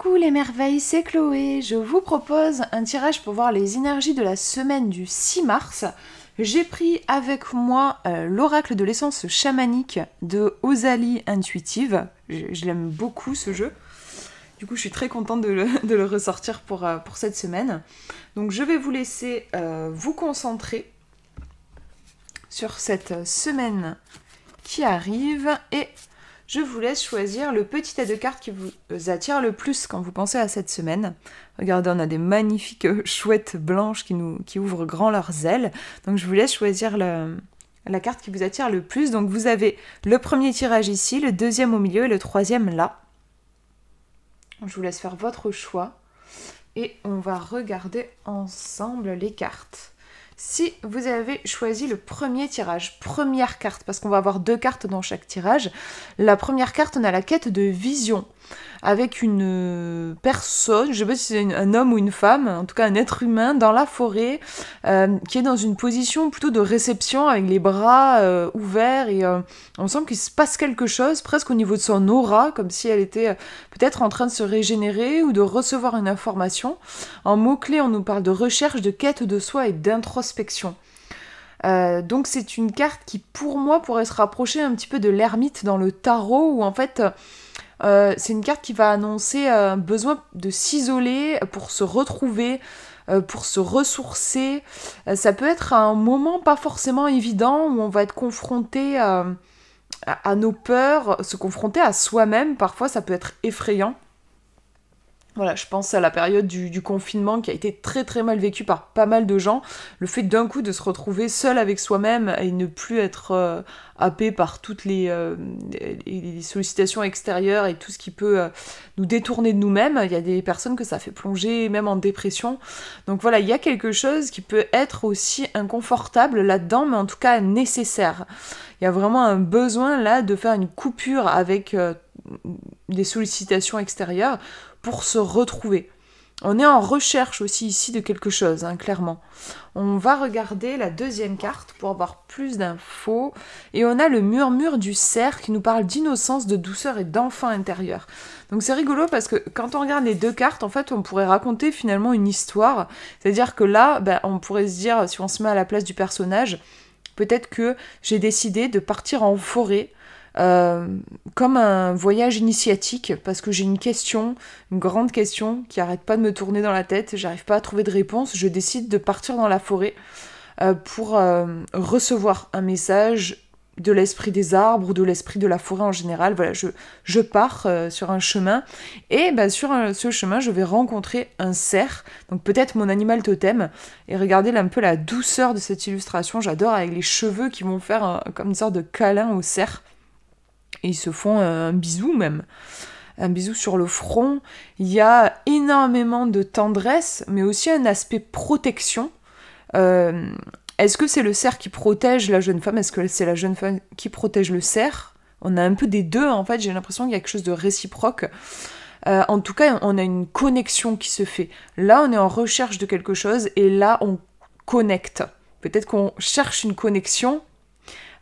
Coucou les merveilles, c'est Chloé. Je vous propose un tirage pour voir les énergies de la semaine du 6 mars. J'ai pris avec moi l'oracle de l'essence chamanique de Ozali Intuitive. Je l'aime beaucoup ce jeu. Du coup, je suis très contente de le ressortir pour cette semaine. Donc, je vais vous laisser vous concentrer sur cette semaine qui arrive et je vous laisse choisir le petit tas de cartes qui vous attire le plus quand vous pensez à cette semaine. Regardez, on a des magnifiques chouettes blanches qui ouvrent grand leurs ailes. Donc je vous laisse choisir la carte qui vous attire le plus. Donc vous avez le premier tirage ici, le deuxième au milieu et le troisième là. Je vous laisse faire votre choix. Et on va regarder ensemble les cartes. Si vous avez choisi le premier tirage, première carte, parce qu'on va avoir deux cartes dans chaque tirage, la première carte, on a la quête de vision, avec une personne, je ne sais pas si c'est un homme ou une femme, en tout cas un être humain dans la forêt, qui est dans une position plutôt de réception, avec les bras ouverts, et on sent qu'il se passe quelque chose, presque au niveau de son aura, comme si elle était peut-être en train de se régénérer, ou de recevoir une information. En mots-clés, on nous parle de recherche, de quête de soi et d'introspection. Donc c'est une carte qui, pour moi, pourrait se rapprocher un petit peu de l'ermite dans le tarot, où en fait... c'est une carte qui va annoncer un besoin de s'isoler pour se retrouver, pour se ressourcer. Ça peut être un moment pas forcément évident où on va être confronté à nos peurs, se confronter à soi-même. Parfois, ça peut être effrayant. Voilà, je pense à la période du confinement qui a été très très mal vécue par pas mal de gens. Le fait d'un coup de se retrouver seul avec soi-même et ne plus être happé par toutes les sollicitations extérieures et tout ce qui peut nous détourner de nous-mêmes. Il y a des personnes que ça fait plonger même en dépression. Donc voilà, il y a quelque chose qui peut être aussi inconfortable là-dedans, mais en tout cas nécessaire. Il y a vraiment un besoin là de faire une coupure avec des sollicitations extérieures pour se retrouver. On est en recherche aussi ici de quelque chose, hein, clairement. On va regarder la deuxième carte pour avoir plus d'infos. Et on a le murmure du cerf qui nous parle d'innocence, de douceur et d'enfant intérieur. Donc c'est rigolo parce que quand on regarde les deux cartes, en fait, on pourrait raconter finalement une histoire. C'est-à-dire que là, on pourrait se dire, si on se met à la place du personnage, peut-être que j'ai décidé de partir en forêt comme un voyage initiatique parce que j'ai une question, une grande question qui arrête pas de me tourner dans la tête, j'arrive pas à trouver de réponse, je décide de partir dans la forêt pour recevoir un message de l'esprit des arbres ou de l'esprit de la forêt en général. Voilà, je pars sur un chemin et sur ce chemin je vais rencontrer un cerf, donc peut-être mon animal totem, et regardez là un peu la douceur de cette illustration, j'adore, avec les cheveux qui vont faire comme une sorte de câlin au cerf. Et ils se font un bisou même. Un bisou sur le front. Il y a énormément de tendresse, mais aussi un aspect protection. Est-ce que c'est le cerf qui protège la jeune femme ? Est-ce que c'est la jeune femme qui protège le cerf ? On a un peu des deux, en fait. J'ai l'impression qu'il y a quelque chose de réciproque. En tout cas, on a une connexion qui se fait. Là, on est en recherche de quelque chose, et là, on connecte. Peut-être qu'on cherche une connexion.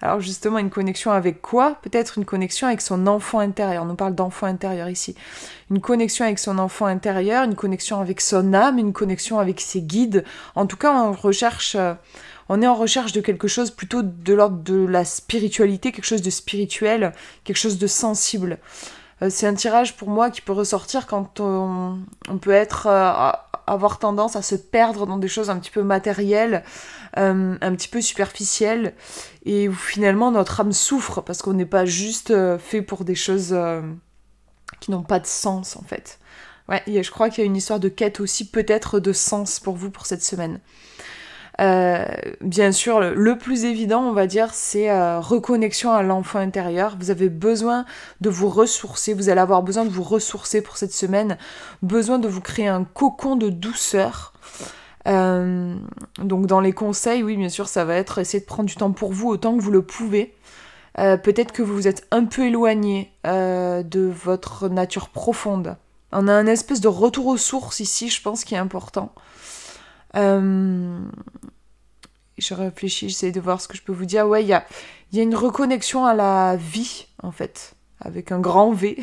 Alors justement, une connexion avec quoi ? Peut-être une connexion avec son enfant intérieur. On nous parle d'enfant intérieur ici. Une connexion avec son enfant intérieur, une connexion avec son âme, une connexion avec ses guides. En tout cas, on est en recherche de quelque chose plutôt de l'ordre de la spiritualité, quelque chose de spirituel, quelque chose de sensible. C'est un tirage pour moi qui peut ressortir quand on peut avoir tendance à se perdre dans des choses un petit peu matérielles, un petit peu superficielles, et où finalement notre âme souffre parce qu'on n'est pas juste fait pour des choses qui n'ont pas de sens en fait. Ouais, je crois qu'il y a une histoire de quête aussi, peut-être de sens pour vous pour cette semaine. Bien sûr, le plus évident, on va dire, c'est reconnexion à l'enfant intérieur. Vous avez besoin de vous ressourcer, vous allez avoir besoin de vous ressourcer pour cette semaine, besoin de vous créer un cocon de douceur. Donc dans les conseils, oui, bien sûr, ça va être essayer de prendre du temps pour vous autant que vous le pouvez. Peut-être que vous vous êtes un peu éloigné de votre nature profonde. On a un espèce de retour aux sources ici, je pense, qui est important. Je réfléchis, j'essaie de voir ce que je peux vous dire. Ouais, il y a une reconnexion à la vie, en fait, avec un grand V.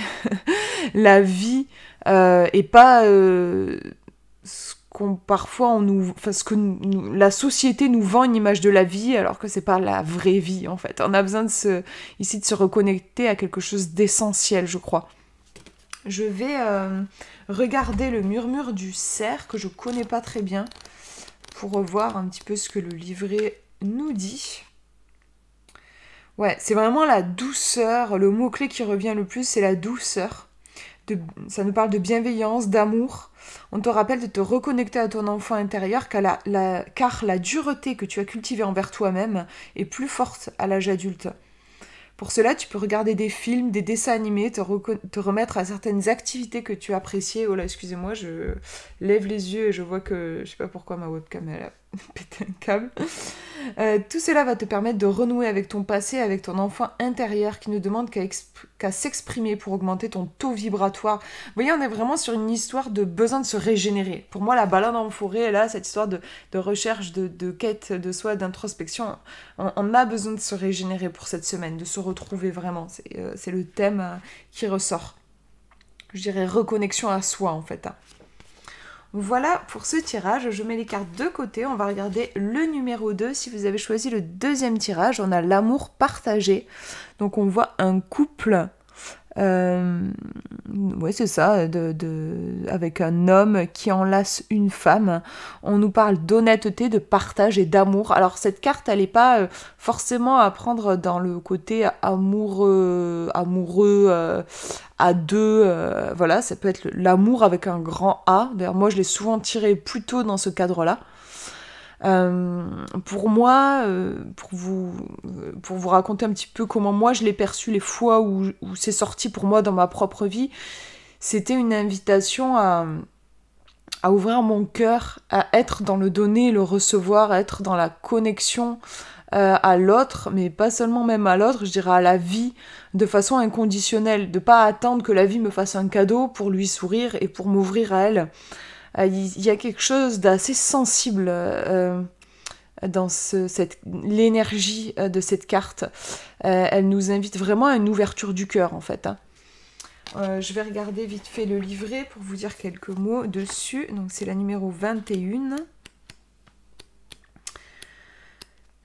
La vie, et pas ce qu'on parfois ce que la société nous vend une image de la vie alors que c'est pas la vraie vie en fait. On a besoin ici de se reconnecter à quelque chose d'essentiel, je crois. Je vais regarder le murmure du cerf que je connais pas très bien pour voir un petit peu ce que le livret nous dit. Ouais, c'est vraiment la douceur. Le mot-clé qui revient le plus, c'est la douceur. Ça nous parle de bienveillance, d'amour. On te rappelle de te reconnecter à ton enfant intérieur car la dureté que tu as cultivée envers toi-même est plus forte à l'âge adulte. Pour cela, tu peux regarder des films, des dessins animés, te remettre à certaines activités que tu appréciais. Oh là, excusez-moi, je lève les yeux et je vois que, je sais pas pourquoi ma webcam elle a pété un câble. Tout cela va te permettre de renouer avec ton passé, avec ton enfant intérieur qui ne demande qu'à s'exprimer pour augmenter ton taux vibratoire. Vous voyez, on est vraiment sur une histoire de besoin de se régénérer. Pour moi, la balade en forêt, là, cette histoire de recherche, de quête de soi, d'introspection, on a besoin de se régénérer pour cette semaine, de se retrouver vraiment. C'est le thème qui ressort. Je dirais reconnexion à soi, en fait. Voilà pour ce tirage, je mets les cartes de côté, on va regarder le numéro 2. Si vous avez choisi le deuxième tirage, on a l'amour partagé. Donc on voit un couple, ouais c'est ça, avec un homme qui enlace une femme. On nous parle d'honnêteté, de partage et d'amour. Alors cette carte, elle n'est pas forcément à prendre dans le côté amoureux à deux, voilà, ça peut être l'amour avec un grand A. D'ailleurs, moi, je l'ai souvent tiré plutôt dans ce cadre-là. Pour moi, pour vous raconter un petit peu comment moi je l'ai perçu les fois où c'est sorti pour moi dans ma propre vie, c'était une invitation à ouvrir mon cœur, à être dans le donner, le recevoir, à être dans la connexion à l'autre, mais pas seulement même à l'autre, je dirais à la vie, de façon inconditionnelle, de pas attendre que la vie me fasse un cadeau pour lui sourire et pour m'ouvrir à elle. Il y a quelque chose d'assez sensible dans l'énergie de cette carte. Elle nous invite vraiment à une ouverture du cœur, en fait. Je vais regarder vite fait le livret pour vous dire quelques mots dessus. Donc c'est la numéro 21.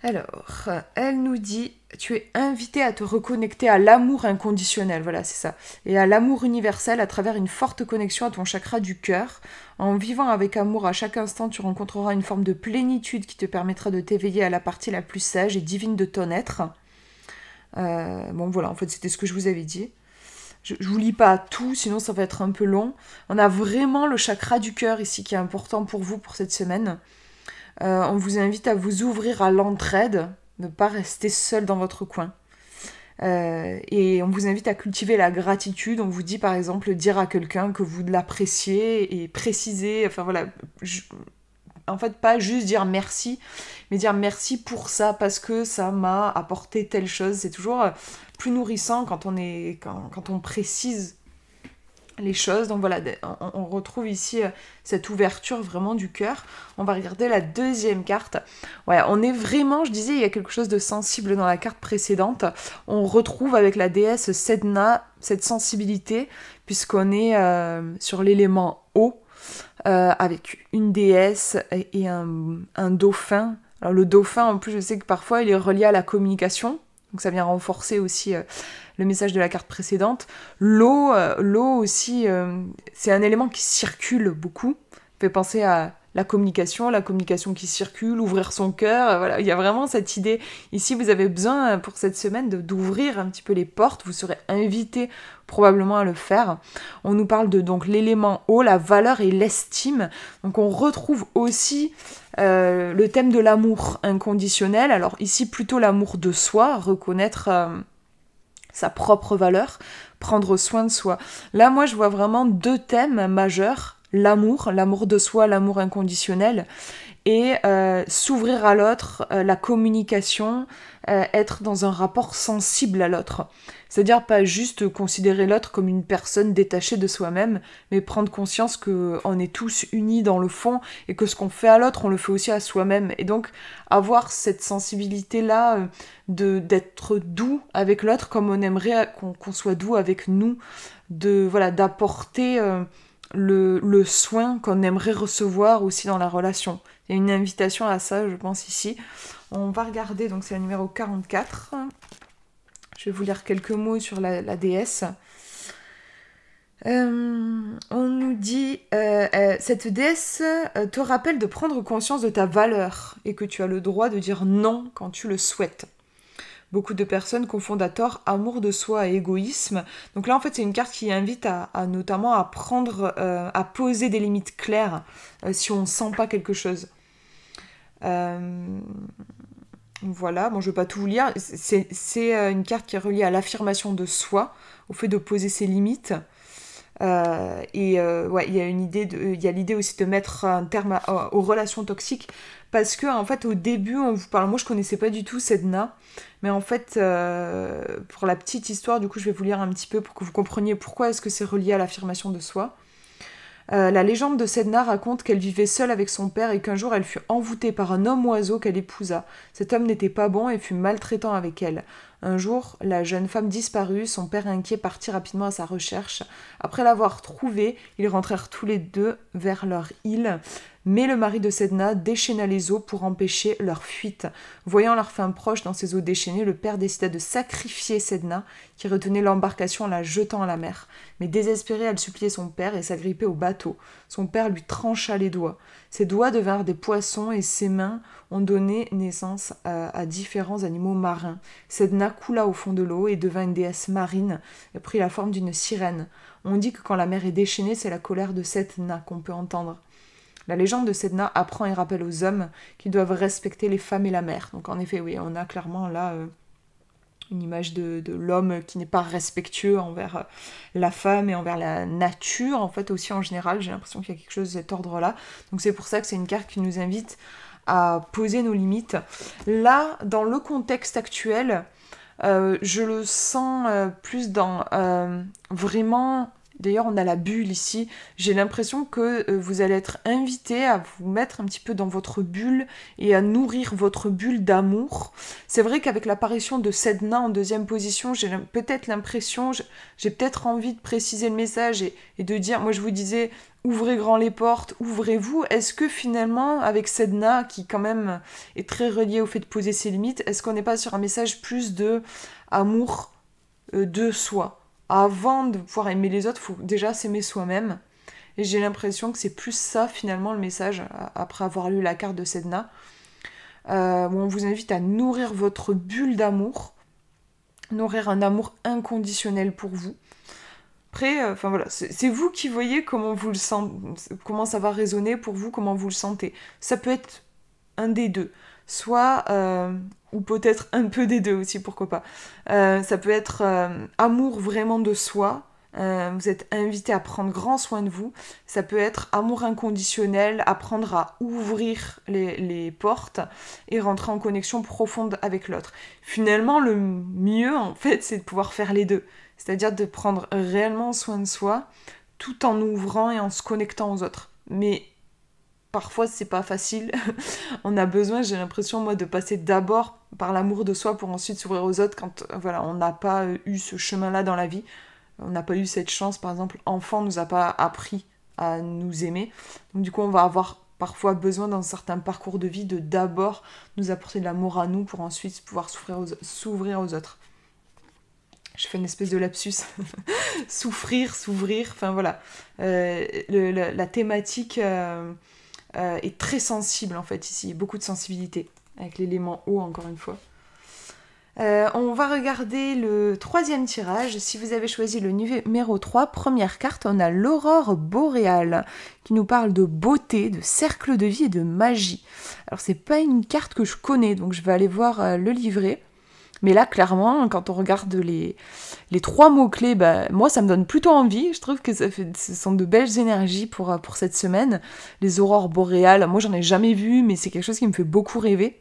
Alors, elle nous dit « Tu es invité à te reconnecter à l'amour inconditionnel », voilà, c'est ça, et à l'amour universel à travers une forte connexion à ton chakra du cœur. En vivant avec amour à chaque instant, tu rencontreras une forme de plénitude qui te permettra de t'éveiller à la partie la plus sage et divine de ton être. Bon, voilà, en fait, c'était ce que je vous avais dit. Je vous lis pas tout, sinon ça va être un peu long. On a vraiment le chakra du cœur ici qui est important pour vous pour cette semaine. On vous invite à vous ouvrir à l'entraide, ne pas rester seul dans votre coin. Et on vous invite à cultiver la gratitude. On vous dit par exemple dire à quelqu'un que vous l'appréciez et préciser, enfin voilà, en fait pas juste dire merci, mais dire merci pour ça parce que ça m'a apporté telle chose. C'est toujours plus nourrissant quand on précise les choses. Donc voilà, on retrouve ici cette ouverture vraiment du cœur. On va regarder la deuxième carte. Ouais, on est vraiment, je disais, il y a quelque chose de sensible dans la carte précédente. On retrouve avec la déesse Sedna cette sensibilité, puisqu'on est sur l'élément eau, avec une déesse et un dauphin. Alors le dauphin, en plus, je sais que parfois, il est relié à la communication. Donc ça vient renforcer aussi le message de la carte précédente. L'eau aussi, c'est un élément qui circule beaucoup. Fait penser à la communication qui circule, ouvrir son cœur. Voilà, il y a vraiment cette idée. Ici, vous avez besoin pour cette semaine d'ouvrir un petit peu les portes. Vous serez invité probablement à le faire. On nous parle de donc l'élément eau, la valeur et l'estime. Donc on retrouve aussi le thème de l'amour inconditionnel. Alors ici, plutôt l'amour de soi, reconnaître sa propre valeur, prendre soin de soi. Là, moi, je vois vraiment deux thèmes majeurs. L'amour de soi, l'amour inconditionnel, et s'ouvrir à l'autre, la communication, être dans un rapport sensible à l'autre. C'est-à-dire pas juste considérer l'autre comme une personne détachée de soi-même, mais prendre conscience qu'on est tous unis dans le fond, et que ce qu'on fait à l'autre, on le fait aussi à soi-même. Et donc, avoir cette sensibilité-là d'être doux avec l'autre, comme on aimerait qu'on soit doux avec nous, d'apporter le soin qu'on aimerait recevoir aussi dans la relation. Il y a une invitation à ça, je pense, ici. On va regarder, donc c'est le numéro 44. Je vais vous lire quelques mots sur la déesse. On nous dit cette déesse te rappelle de prendre conscience de ta valeur et que tu as le droit de dire non quand tu le souhaites. Beaucoup de personnes confondent à tort amour de soi et égoïsme. Donc là, en fait, c'est une carte qui invite notamment à prendre, à poser des limites claires si on ne sent pas quelque chose. Voilà, bon, je ne vais pas tout vous lire. C'est une carte qui est reliée à l'affirmation de soi, au fait de poser ses limites. Ouais, il y a il y a l'idée aussi de mettre un terme aux relations toxiques, parce que en fait au début on vous parle, moi je connaissais pas du tout Sedna, mais en fait pour la petite histoire, du coup je vais vous lire un petit peu pour que vous compreniez pourquoi est-ce que c'est relié à l'affirmation de soi. La légende de Sedna raconte qu'elle vivait seule avec son père et qu'un jour elle fut envoûtée par un homme oiseau qu'elle épousa. Cet homme n'était pas bon et fut maltraitant avec elle. Un jour, la jeune femme disparut, son père inquiet partit rapidement à sa recherche. Après l'avoir trouvée, ils rentrèrent tous les deux vers leur île, mais le mari de Sedna déchaîna les eaux pour empêcher leur fuite. Voyant leur fin proche dans ces eaux déchaînées, le père décida de sacrifier Sedna, qui retenait l'embarcation en la jetant à la mer. Mais désespérée, elle suppliait son père et s'agrippait au bateau. Son père lui trancha les doigts. Ses doigts devinrent des poissons et ses mains ont donné naissance à différents animaux marins. Sedna coula au fond de l'eau et devint une déesse marine et prit la forme d'une sirène. On dit que quand la mer est déchaînée, c'est la colère de Sedna qu'on peut entendre. La légende de Sedna apprend et rappelle aux hommes qu'ils doivent respecter les femmes et la mer. Donc en effet, oui, on a clairement là une image de l'homme qui n'est pas respectueux envers la femme et envers la nature, en fait aussi en général. J'ai l'impression qu'il y a quelque chose de cet ordre-là. Donc c'est pour ça que c'est une carte qui nous invite à poser nos limites. Là, dans le contexte actuel, je le sens plus dans vraiment... D'ailleurs, on a la bulle ici. J'ai l'impression que vous allez être invité à vous mettre un petit peu dans votre bulle et à nourrir votre bulle d'amour. C'est vrai qu'avec l'apparition de Sedna en deuxième position, j'ai peut-être l'impression, j'ai peut-être envie de préciser le message et de dire, moi je vous disais, ouvrez grand les portes, ouvrez-vous. Est-ce que finalement, avec Sedna, qui quand même est très relié au fait de poser ses limites, est-ce qu'on n'est pas sur un message plus de amour de soi ? Avant de pouvoir aimer les autres, il faut déjà s'aimer soi-même. Et j'ai l'impression que c'est plus ça, finalement, le message, après avoir lu la carte de Sedna, où on vous invite à nourrir votre bulle d'amour, nourrir un amour inconditionnel pour vous. Après, voilà, c'est vous qui voyez comment vous le sentez, comment ça va résonner pour vous, comment vous le sentez. Ça peut être un des deux. Soit, ou peut-être un peu des deux aussi, pourquoi pas. Ça peut être amour vraiment de soi, vous êtes invité à prendre grand soin de vous. Ça peut être amour inconditionnel, apprendre à ouvrir les portes et rentrer en connexion profonde avec l'autre. Finalement, le mieux, en fait, c'est de pouvoir faire les deux. C'est-à-dire de prendre réellement soin de soi, tout en ouvrant et en se connectant aux autres. Mais parfois, c'est pas facile. On a besoin, j'ai l'impression, moi, de passer d'abord par l'amour de soi pour ensuite s'ouvrir aux autres quand voilà, on n'a pas eu ce chemin-là dans la vie. On n'a pas eu cette chance, par exemple, enfant nous a pas appris à nous aimer. Donc du coup, on va avoir parfois besoin dans certains parcours de vie de d'abord nous apporter de l'amour à nous pour ensuite pouvoir s'ouvrir aux autres. Je fais une espèce de lapsus. Souffrir, s'ouvrir, enfin voilà. La thématique... est très sensible en fait ici, beaucoup de sensibilité avec l'élément eau encore une fois. On va regarder le troisième tirage. Si vous avez choisi le numéro 3, première carte, on a l'aurore boréale qui nous parle de beauté, de cercle de vie et de magie. Alors c'est pas une carte que je connais, donc je vais aller voir le livret. Mais là, clairement, quand on regarde les 3 mots-clés, moi, ça me donne plutôt envie. Je trouve que ce sont de belles énergies pour cette semaine. Les aurores boréales, moi, j'en ai jamais vu, mais c'est quelque chose qui me fait beaucoup rêver.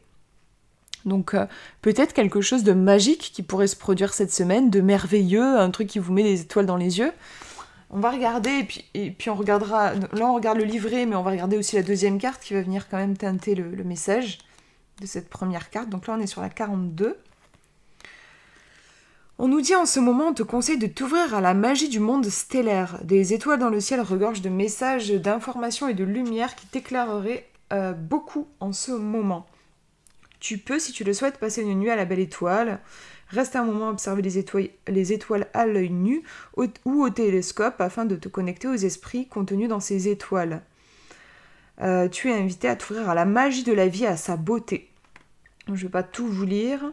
Donc, peut-être quelque chose de magique qui pourrait se produire cette semaine, de merveilleux, un truc qui vous met des étoiles dans les yeux. On va regarder, et puis on regardera... Là, on regarde le livret, mais on va regarder aussi la deuxième carte qui va venir quand même teinter le message de cette première carte. Donc là, on est sur la 42. On nous dit en ce moment, on te conseille de t'ouvrir à la magie du monde stellaire. Des étoiles dans le ciel regorgent de messages, d'informations et de lumière qui t'éclaireraient beaucoup en ce moment. Tu peux, si tu le souhaites, passer une nuit à la belle étoile. Reste un moment à observer les étoiles à l'œil nu ou au télescope afin de te connecter aux esprits contenus dans ces étoiles. Tu es invité à t'ouvrir à la magie de la vie et à sa beauté. Je ne vais pas tout vous lire.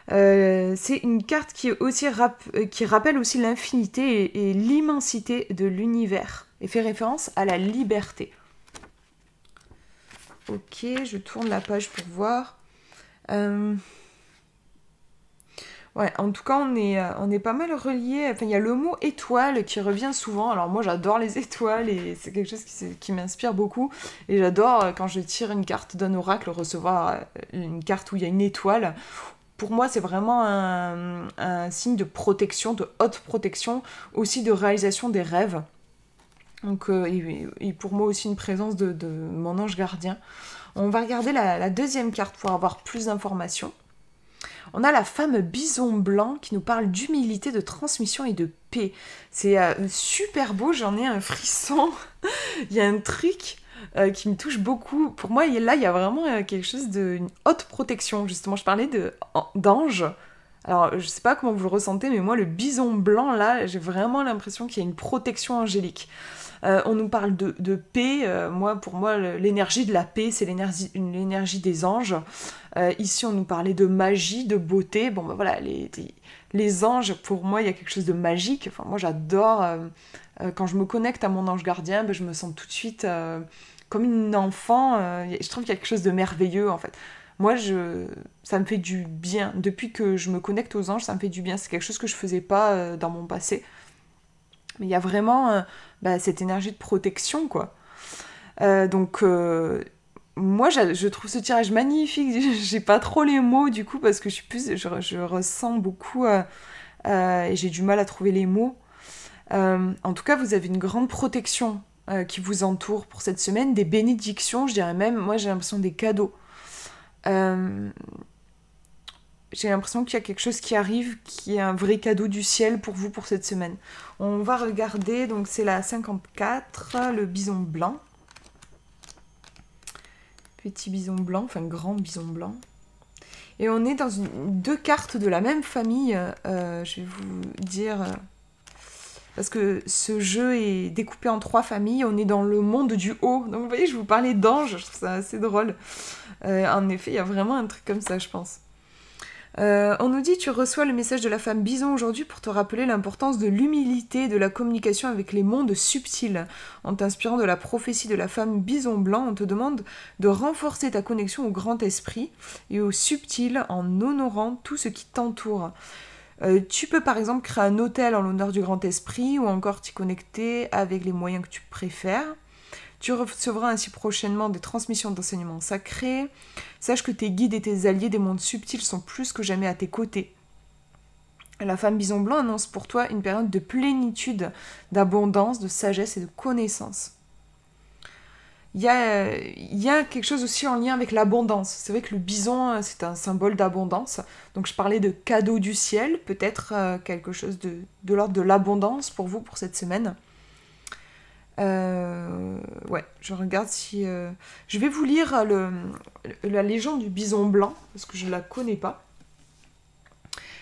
C'est une carte qui rappelle aussi l'infinité et l'immensité de l'univers et fait référence à la liberté. Ok, je tourne la page pour voir. Ouais, en tout cas, on est pas mal reliés. Enfin, il y a le mot étoile qui revient souvent. Alors moi, j'adore les étoiles et c'est quelque chose qui m'inspire beaucoup. Et j'adore, quand je tire une carte d'un oracle, recevoir une carte où il y a une étoile. Pour moi, c'est vraiment un signe de protection, de haute protection, aussi de réalisation des rêves. Donc, et pour moi aussi une présence de mon ange gardien. On va regarder la deuxième carte pour avoir plus d'informations. On a la femme bison blanc qui nous parle d'humilité, de transmission et de paix. C'est super beau, j'en ai un frisson. Il y a un truc qui me touche beaucoup. Pour moi, là, il y a vraiment quelque chose d'une haute protection. Justement, je parlais d'ange. Alors, je sais pas comment vous le ressentez, mais moi, le bison blanc, là, j'ai vraiment l'impression qu'il y a une protection angélique. On nous parle de paix. Pour moi, l'énergie de la paix, c'est l'énergie des anges. Ici, on nous parlait de magie, de beauté. Bon, ben voilà, les anges, pour moi, il y a quelque chose de magique. Enfin, moi, j'adore. Quand je me connecte à mon ange gardien, ben, je me sens tout de suite comme une enfant. Je trouve qu'il y a quelque chose de merveilleux, en fait. Moi, ça me fait du bien. Depuis que je me connecte aux anges, ça me fait du bien. C'est quelque chose que je faisais pas dans mon passé. Mais il y a vraiment cette énergie de protection, quoi. Moi, je trouve ce tirage magnifique. J'ai pas trop les mots, du coup, parce que je ressens beaucoup et j'ai du mal à trouver les mots. En tout cas, vous avez une grande protection qui vous entoure pour cette semaine, des bénédictions, je dirais même, moi j'ai l'impression des cadeaux. J'ai l'impression qu'il y a quelque chose qui arrive, qui est un vrai cadeau du ciel pour vous pour cette semaine. On va regarder, donc c'est la 54, le bison blanc. Petit bison blanc, enfin grand bison blanc. Et on est dans deux cartes de la même famille. Je vais vous dire... parce que ce jeu est découpé en 3 familles. On est dans le monde du haut. Donc vous voyez, je vous parlais d'anges. Je trouve ça assez drôle. En effet, il y a vraiment un truc comme ça, je pense. On nous dit, tu reçois le message de la femme bison aujourd'hui pour te rappeler l'importance de l'humilité et de la communication avec les mondes subtils. En t'inspirant de la prophétie de la femme bison blanc, on te demande de renforcer ta connexion au grand esprit et au subtil en honorant tout ce qui t'entoure. Tu peux par exemple créer un hôtel en l'honneur du grand esprit ou encore t'y connecter avec les moyens que tu préfères. Tu recevras ainsi prochainement des transmissions d'enseignements sacrés. Sache que tes guides et tes alliés des mondes subtils sont plus que jamais à tes côtés. La femme bison blanc annonce pour toi une période de plénitude, d'abondance, de sagesse et de connaissance. Il y a quelque chose aussi en lien avec l'abondance. C'est vrai que le bison, c'est un symbole d'abondance. Donc je parlais de cadeau du ciel, peut-être quelque chose de l'ordre de l'abondance pour vous pour cette semaine. Ouais, je regarde si... Je vais vous lire la légende du bison blanc, parce que je ne la connais pas.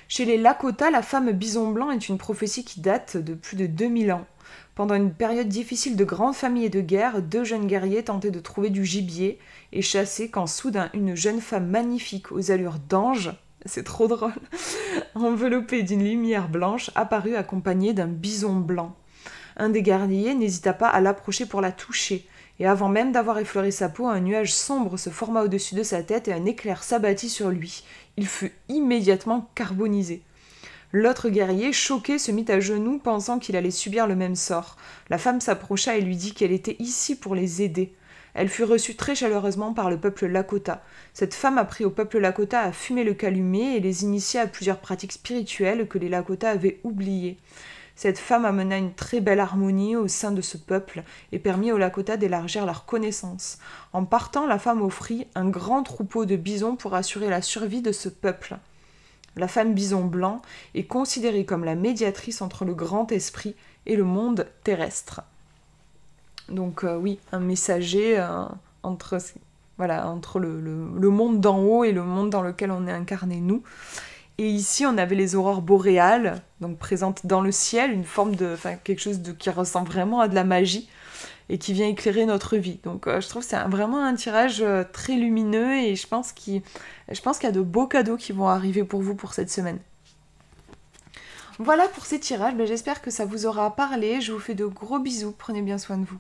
Chez les Lakota, la femme bison blanc est une prophétie qui date de plus de 2000 ans. Pendant une période difficile de grande famine et de guerre, 2 jeunes guerriers tentaient de trouver du gibier et chassaient quand soudain une jeune femme magnifique aux allures d'ange, c'est trop drôle, enveloppée d'une lumière blanche, apparut accompagnée d'un bison blanc. Un des guerriers n'hésita pas à l'approcher pour la toucher, et avant même d'avoir effleuré sa peau, un nuage sombre se forma au-dessus de sa tête et un éclair s'abattit sur lui. Il fut immédiatement carbonisé. L'autre guerrier, choqué, se mit à genoux, pensant qu'il allait subir le même sort. La femme s'approcha et lui dit qu'elle était ici pour les aider. Elle fut reçue très chaleureusement par le peuple Lakota. Cette femme apprit au peuple Lakota à fumer le calumet et les initia à plusieurs pratiques spirituelles que les Lakota avaient oubliées. Cette femme amena une très belle harmonie au sein de ce peuple et permit aux Lakota d'élargir leurs connaissances. En partant, la femme offrit un grand troupeau de bisons pour assurer la survie de ce peuple. La femme bison blanc est considérée comme la médiatrice entre le grand esprit et le monde terrestre. Donc oui, un messager entre le monde d'en haut et le monde dans lequel on est incarné nous. Et ici, on avait les aurores boréales, donc présentes dans le ciel, une forme quelque chose qui ressemble vraiment à de la magie et qui vient éclairer notre vie. Donc je trouve que c'est vraiment un tirage très lumineux et je pense qu'il y a de beaux cadeaux qui vont arriver pour vous pour cette semaine. Voilà pour ces tirages, j'espère que ça vous aura parlé, je vous fais de gros bisous, prenez bien soin de vous.